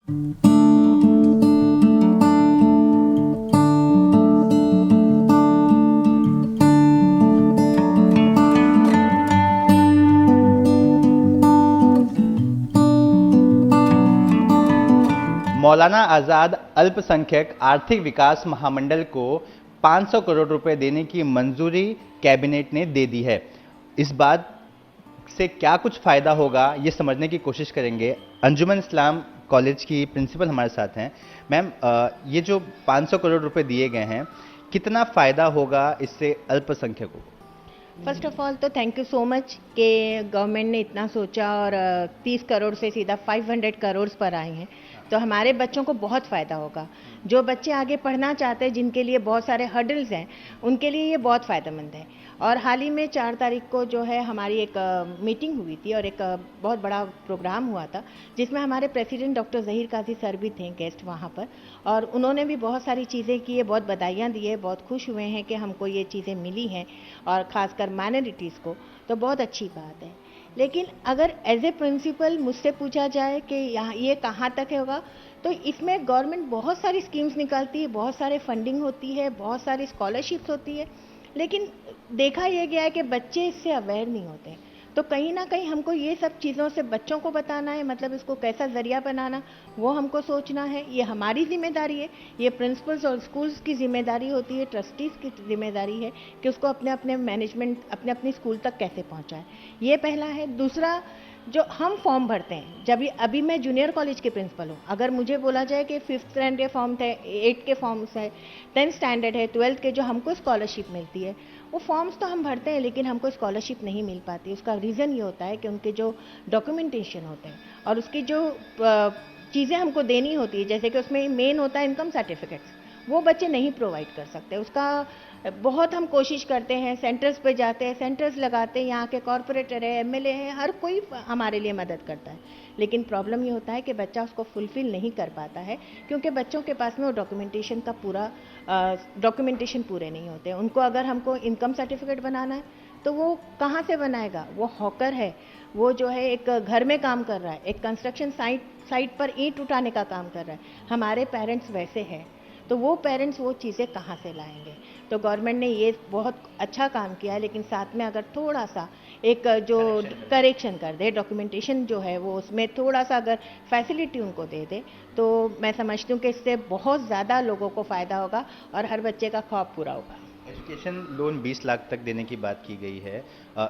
मौलाना आज़ाद अल्पसंख्यक आर्थिक विकास महामंडल को 500 करोड़ रुपए देने की मंजूरी कैबिनेट ने दे दी है। इस बात से क्या कुछ फायदा होगा ये समझने की कोशिश करेंगे। अंजुमन इस्लाम कॉलेज की प्रिंसिपल हमारे साथ हैं। मैम, ये जो 500 करोड़ रुपए दिए गए हैं, कितना फायदा होगा इससे अल्पसंख्यकों को? फर्स्ट ऑफ ऑल तो थैंक यू सो मच कि गवर्नमेंट ने इतना सोचा और 30 करोड़ से सीधा 500 करोड़ पर आए हैं, तो हमारे बच्चों को बहुत फ़ायदा होगा। जो बच्चे आगे पढ़ना चाहते हैं, जिनके लिए बहुत सारे हर्डल्स हैं, उनके लिए ये बहुत फ़ायदेमंद है। और हाल ही में 4 तारीख को जो है हमारी एक मीटिंग हुई थी और एक बहुत बड़ा प्रोग्राम हुआ था, जिसमें हमारे प्रेसिडेंट डॉक्टर ज़हीर काजी सर भी थे गेस्ट वहाँ पर, और उन्होंने भी बहुत सारी चीज़ें की है, बहुत बधाइयाँ दी है, बहुत खुश हुए हैं कि हमको ये चीज़ें मिली हैं और ख़ासकर माइनॉरिटीज़ को, तो बहुत अच्छी बात है। लेकिन अगर एज ए प्रिंसिपल मुझसे पूछा जाए कि यहाँ ये कहाँ तक होगा, तो इसमें गवर्नमेंट बहुत सारी स्कीम्स निकालती है, बहुत सारे फंडिंग होती है, बहुत सारी स्कॉलरशिप्स होती है, लेकिन देखा यह गया है कि बच्चे इससे अवेयर नहीं होते। तो कहीं ना कहीं हमको ये सब चीज़ों से बच्चों को बताना है, मतलब इसको कैसा ज़रिया बनाना, वो हमको सोचना है। ये हमारी जिम्मेदारी है, ये प्रिंसिपल्स और स्कूल्स की जिम्मेदारी होती है, ट्रस्टीज़ की जिम्मेदारी है कि उसको अपने अपने मैनेजमेंट अपने अपनी स्कूल तक कैसे पहुंचाए। ये पहला है। दूसरा, जो हम फॉर्म भरते हैं, जब ये अभी मैं जूनियर कॉलेज के प्रिंसिपल हूँ, अगर मुझे बोला जाए कि 5th स्टैंडर्ड के फॉर्म थे, 8 के फॉर्म्स है, 10th स्टैंडर्ड है, 12th के जो हमको स्कॉलरशिप मिलती है, वो फॉर्म्स तो हम भरते हैं लेकिन हमको स्कॉलरशिप नहीं मिल पाती। उसका रीज़न ये होता है कि उनके जो डॉक्यूमेंटेशन होते हैं और उसकी जो चीज़ें हमको देनी होती है, जैसे कि उसमें मेन होता है इनकम सर्टिफिकेट्स, वो बच्चे नहीं प्रोवाइड कर सकते। उसका बहुत हम कोशिश करते हैं, सेंटर्स पे जाते हैं, सेंटर्स लगाते हैं, यहाँ के कॉरपोरेटर है, एमएलए है, हर कोई हमारे लिए मदद करता है, लेकिन प्रॉब्लम ये होता है कि बच्चा उसको फुलफिल नहीं कर पाता है, क्योंकि बच्चों के पास में वो डॉक्यूमेंटेशन का पूरा डॉक्यूमेंटेशन पूरे नहीं होते। उनको अगर हमको इनकम सर्टिफिकेट बनाना है तो वो कहाँ से बनाएगा? वो हॉकर है, वो जो है एक घर में काम कर रहा है, एक कंस्ट्रक्शन साइट पर ईंट उठाने का काम कर रहा है। हमारे पेरेंट्स वैसे हैं, तो वो पेरेंट्स वो चीज़ें कहाँ से लाएंगे? तो गवर्नमेंट ने ये बहुत अच्छा काम किया है, लेकिन साथ में अगर थोड़ा सा एक जो करेक्शन कर दे, डॉक्यूमेंटेशन जो है वो उसमें थोड़ा सा अगर फैसिलिटी उनको दे दे, तो मैं समझती हूँ कि इससे बहुत ज़्यादा लोगों को फ़ायदा होगा और हर बच्चे का ख्वाब पूरा होगा। एजुकेशन लोन 20 लाख तक देने की बात की गई है।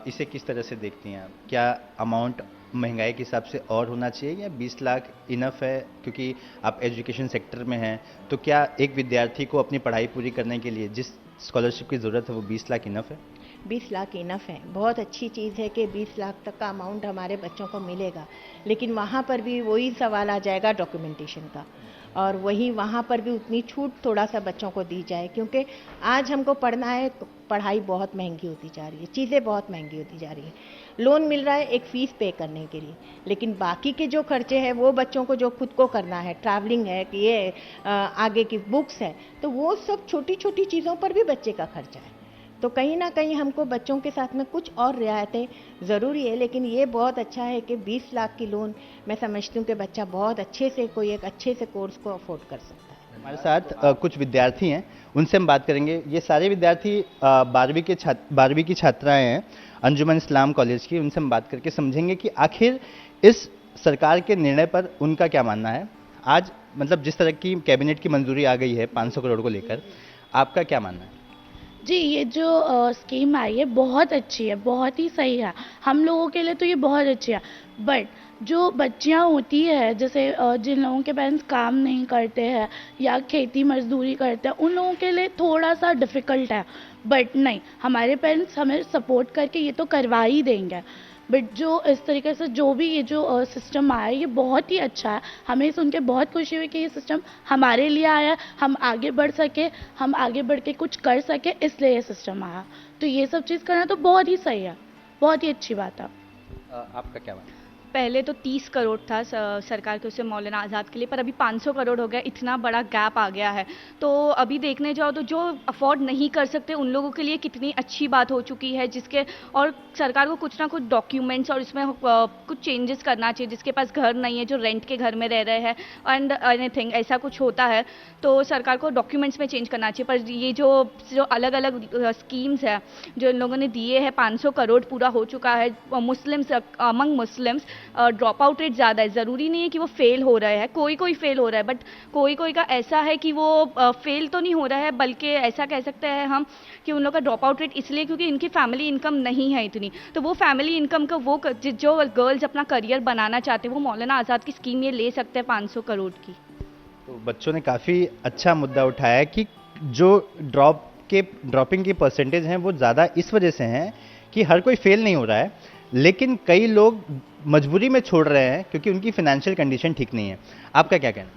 इसे किस तरह से देखती हैं आप? क्या अमाउंट महंगाई के हिसाब से और होना चाहिए या 20 लाख इनफ है? क्योंकि आप एजुकेशन सेक्टर में हैं, तो क्या एक विद्यार्थी को अपनी पढ़ाई पूरी करने के लिए जिस स्कॉलरशिप की ज़रूरत है वो 20 लाख इनफ है? 20 लाख इनफ है। बहुत अच्छी चीज़ है कि 20 लाख तक का अमाउंट हमारे बच्चों को मिलेगा, लेकिन वहाँ पर भी वही सवाल आ जाएगा डॉक्यूमेंटेशन का, और वही वहाँ पर भी उतनी छूट थोड़ा सा बच्चों को दी जाए, क्योंकि आज हमको पढ़ना है, पढ़ाई बहुत महंगी होती जा रही है, चीज़ें बहुत महंगी होती जा रही है। लोन मिल रहा है एक फ़ीस पे करने के लिए, लेकिन बाकी के जो खर्चे हैं वो बच्चों को जो खुद को करना है, ट्रैवलिंग है कि ये आगे की बुक्स है, तो वो सब छोटी छोटी चीज़ों पर भी बच्चे का खर्चा है। तो कहीं ना कहीं हमको बच्चों के साथ में कुछ और रियायतें ज़रूरी है, लेकिन ये बहुत अच्छा है कि 20 लाख की लोन, मैं समझती हूँ कि बच्चा बहुत अच्छे से कोई एक अच्छे से कोर्स को अफोर्ड कर सकता है। हमारे साथ कुछ विद्यार्थी हैं, उनसे हम बात करेंगे। ये सारे विद्यार्थी 12वीं की छात्राएं हैं अंजुमन इस्लाम कॉलेज की। उनसे हम बात करके समझेंगे कि आखिर इस सरकार के निर्णय पर उनका क्या मानना है। आज मतलब जिस तरह की कैबिनेट की मंजूरी आ गई है 500 करोड़ को लेकर, आपका क्या मानना है? जी, ये जो स्कीम आई है बहुत अच्छी है, बहुत ही सही है। हम लोगों के लिए तो ये बहुत अच्छी है, बट जो बच्चियां होती है, जैसे जिन लोगों के पेरेंट्स काम नहीं करते हैं या खेती मजदूरी करते हैं, उन लोगों के लिए थोड़ा सा डिफ़िकल्ट है। बट नहीं, हमारे पेरेंट्स हमें सपोर्ट करके ये तो करवा ही देंगे। बट जो इस तरीके से जो भी ये जो सिस्टम आया है, ये बहुत ही अच्छा है। हमें सुन के बहुत खुशी हुई कि ये सिस्टम हमारे लिए आया है, हम आगे बढ़ सके, हम आगे बढ़ के कुछ कर सके, इसलिए ये सिस्टम आया। तो ये सब चीज़ करना तो बहुत ही सही है, बहुत ही अच्छी बात है। आपका क्या मानना है? पहले तो 30 करोड़ था सरकार के उससे मौलाना आज़ाद के लिए, पर अभी 500 करोड़ हो गया। इतना बड़ा गैप आ गया है। तो अभी देखने जाओ तो जो अफोर्ड नहीं कर सकते उन लोगों के लिए कितनी अच्छी बात हो चुकी है, जिसके और सरकार को कुछ ना कुछ डॉक्यूमेंट्स और इसमें कुछ चेंजेस करना चाहिए। जिसके पास घर नहीं है, जो रेंट के घर में रह रहे हैं एंड एनीथिंग ऐसा कुछ होता है तो सरकार को डॉक्यूमेंट्स में चेंज करना चाहिए। पर ये जो जो अलग अलग स्कीम्स है जो इन लोगों ने दिए हैं, 500 करोड़ पूरा हो चुका है। Muslims, among Muslims drop out rate ज़्यादा है। ज़रूरी नहीं है कि वो फेल हो रहे हैं, कोई कोई फेल हो रहा है, बट कोई कोई का ऐसा है कि वो फेल तो नहीं हो रहा है, बल्कि ऐसा कह सकते हैं हम कि उन लोग का ड्रॉप आउट रेट इसलिए क्योंकि इनकी फैमिली इनकम नहीं है इतनी। तो वो फैमिली इनकम का वो जो गर्ल्स अपना करियर बनाना चाहते हैं वो मौलाना आज़ाद की स्कीम ये ले सकते हैं 500 करोड़ की। तो बच्चों ने काफ़ी अच्छा मुद्दा उठाया कि जो ड्रॉपिंग की परसेंटेज हैं वो ज़्यादा इस वजह से हैं कि हर कोई फेल नहीं हो रहा है, लेकिन कई लोग मजबूरी में छोड़ रहे हैं क्योंकि उनकी फाइनेंशियल कंडीशन ठीक नहीं है। आपका क्या कहना है?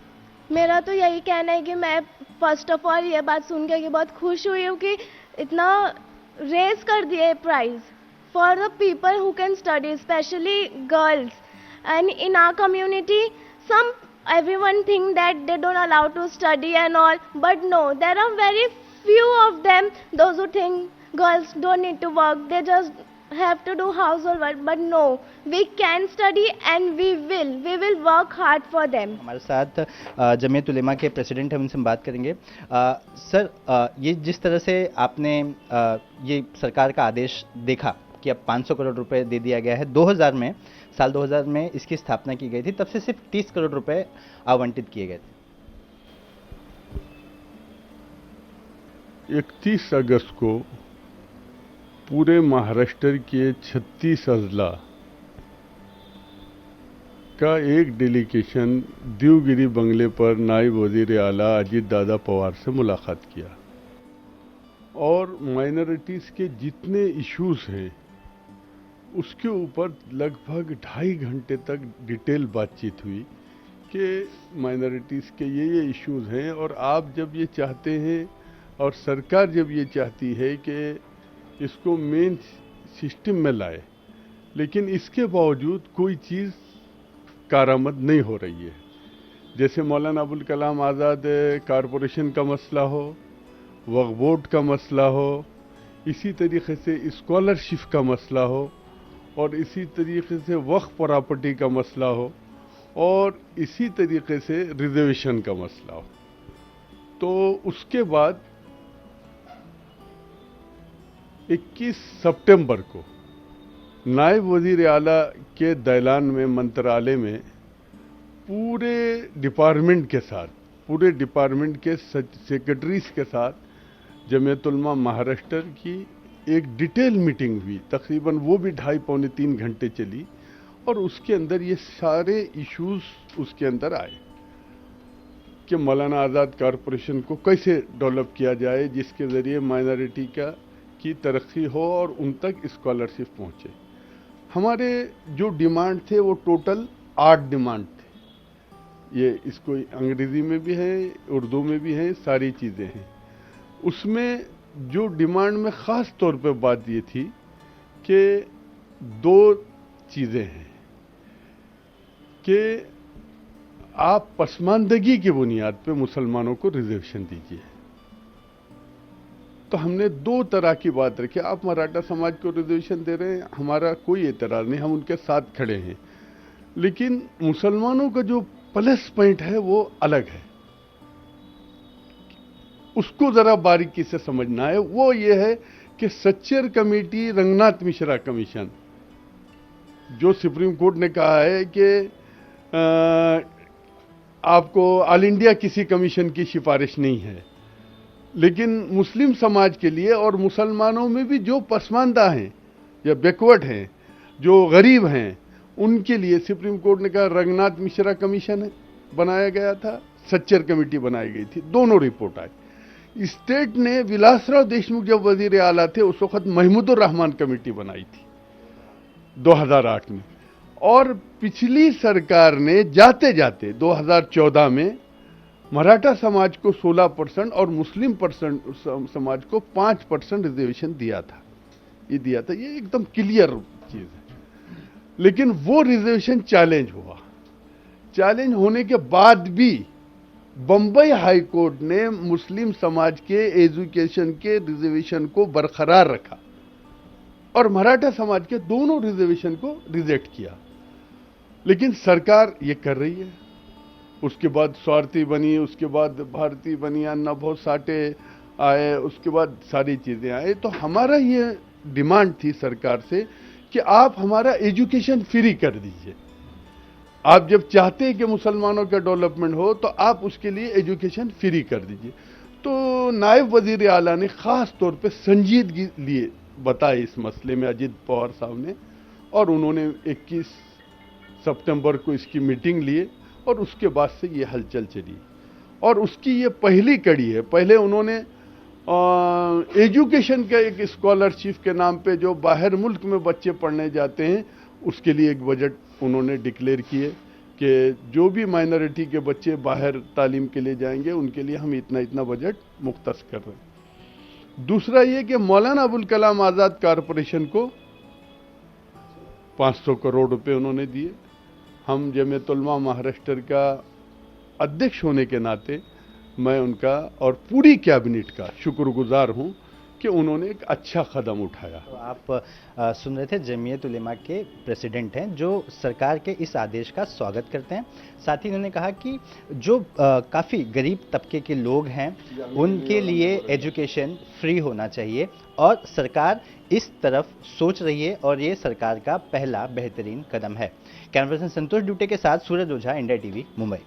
मेरा तो यही कहना है कि मैं फर्स्ट ऑफ ऑल ये बात सुन के बहुत खुश हुई हूँ कि इतना रेज कर दिए price for the people who can study, specially girls. And in our community some everyone think that they don't allow to study and all, but no, there are very few of them those who think girls don't need to work, they just have to do household work. But no, we can study and we will work hard for them. हमारे साथ जमीयत उलेमा के president हैं, उनसे हम बात करेंगे। Sir, ये जिस तरह से आपने ये सरकार का आदेश देखा कि अब 500 करोड़ रुपए दे दिया गया है, 2000 में, साल 2000 में इसकी स्थापना की गई थी, तब से सिर्फ 30 करोड़ रुपए आवंटित किए गए थे। 31 अगस्त को पूरे महाराष्ट्र के 36 अजला का एक डेलीगेशन देवगिरी बंगले पर नायब वजीर आला अजीत दादा पवार से मुलाकात किया और माइनॉरिटीज़ के जितने इश्यूज हैं उसके ऊपर लगभग 2.5 घंटे तक डिटेल बातचीत हुई कि माइनॉरिटीज़ के ये इश्यूज हैं और आप जब ये चाहते हैं और सरकार जब ये चाहती है कि इसको मेन सिस्टम में लाए, लेकिन इसके बावजूद कोई चीज़ कारामद नहीं हो रही है। जैसे मौलाना अबुल कलाम आज़ाद कारपोरेशन का मसला हो, वक्फ बोर्ड का मसला हो, इसी तरीके से स्कॉलरशिप का मसला हो और इसी तरीके से वक्फ प्रॉपर्टी का मसला हो और इसी तरीके से रिजर्वेशन का मसला हो। तो उसके बाद 21 सितंबर को नायब वजीर आला के दैलान में मंत्रालय में पूरे डिपार्टमेंट के साथ, पूरे डिपार्टमेंट के सेक्रेटरीज के साथ जमीयत उलमा महाराष्ट्र की एक डिटेल मीटिंग हुई। तकरीबन वो भी 2.5-3 घंटे चली और उसके अंदर ये सारे इश्यूज उसके अंदर आए कि मौलाना आज़ाद कारपोरेशन को कैसे डेवलप किया जाए जिसके ज़रिए माइनॉरिटी की तरक्की हो और उन तक स्कॉलरशिप पहुँचे। हमारे जो डिमांड थे वो टोटल 8 डिमांड थे। ये इसको अंग्रेज़ी में भी है, उर्दू में भी है, सारी चीज़ें हैं। उसमें जो डिमांड में ख़ास तौर पे बात ये थी कि 2 चीज़ें हैं कि आप पसमानदगी की बुनियाद पे मुसलमानों को रिजर्वेशन दीजिए। तो हमने 2 तरह की बात रखी। आप मराठा समाज को रिजर्वेशन दे रहे हैं, हमारा कोई एतराज़ नहीं, हम उनके साथ खड़े हैं, लेकिन मुसलमानों का जो प्लस पॉइंट है वो अलग है, उसको ज़रा बारीकी से समझना है। वो ये है कि सच्चर कमेटी, रंगनाथ मिश्रा कमीशन, जो सुप्रीम कोर्ट ने कहा है कि आपको ऑल इंडिया किसी कमीशन की सिफारिश नहीं है, लेकिन मुस्लिम समाज के लिए और मुसलमानों में भी जो पसमानदा हैं या बैकवर्ड हैं, जो गरीब हैं, उनके लिए सुप्रीम कोर्ट ने कहा रंगनाथ मिश्रा कमीशन बनाया गया था, सच्चर कमेटी बनाई गई थी, दोनों रिपोर्ट आई। स्टेट ने विलासराव देशमुख जब वजीर आला थे उस वक्त महमूदुर रहमान कमेटी बनाई थी 2008 में, और पिछली सरकार ने जाते जाते 2014 में मराठा समाज को 16% और मुस्लिम समाज को 5% रिजर्वेशन दिया था। ये एकदम क्लियर चीज़ है। लेकिन वो रिजर्वेशन चैलेंज हुआ। चैलेंज होने के बाद भी बंबई हाई कोर्ट ने मुस्लिम समाज के एजुकेशन के रिजर्वेशन को बरकरार रखा और मराठा समाज के दोनों रिजर्वेशन को रिजेक्ट किया। लेकिन सरकार ये कर रही है। उसके बाद स्वार्थी बनी, उसके बाद भारती बनी, अन्ना बहुत साटे आए, उसके बाद सारी चीजें आए। तो हमारा ये डिमांड थी सरकार से कि आप हमारा एजुकेशन फ्री कर दीजिए। आप जब चाहते हैं कि मुसलमानों का डेवलपमेंट हो तो आप उसके लिए एजुकेशन फ्री कर दीजिए। तो नायब वजीर आला ने खास तौर पे संजीदगी लिए बताए इस मसले में अजीत पवार साहब ने, और उन्होंने 21 सितंबर को इसकी मीटिंग लिए और उसके बाद से ये हलचल चली। और उसकी ये पहली कड़ी है। पहले उन्होंने एजुकेशन के एक स्कॉलरशिप के नाम पे जो बाहर मुल्क में बच्चे पढ़ने जाते हैं उसके लिए एक बजट उन्होंने डिक्लेयर किए कि जो भी माइनॉरिटी के बच्चे बाहर तालीम के लिए जाएंगे उनके लिए हम इतना इतना बजट मुख्तस कर रहे हैं। दूसरा ये कि मौलाना अबुल कलाम आज़ाद कॉरपोरेशन को 500 करोड़ रुपए उन्होंने दिए। हम जमीयत उलमा महाराष्ट्र का अध्यक्ष होने के नाते मैं उनका और पूरी कैबिनेट का शुक्रगुजार हूं कि उन्होंने एक अच्छा कदम उठाया। तो आप सुन रहे थे जमीयत उलेमा के प्रेसिडेंट हैं जो सरकार के इस आदेश का स्वागत करते हैं। साथ ही उन्होंने कहा कि जो काफ़ी गरीब तबके के लोग हैं उनके लिए एजुकेशन फ्री होना चाहिए और सरकार इस तरफ सोच रही है और ये सरकार का पहला बेहतरीन कदम है। कैमरा पर्सन संतोष ड्यूटे के साथ सूरज ओझा, इंडिया टीवी, मुंबई।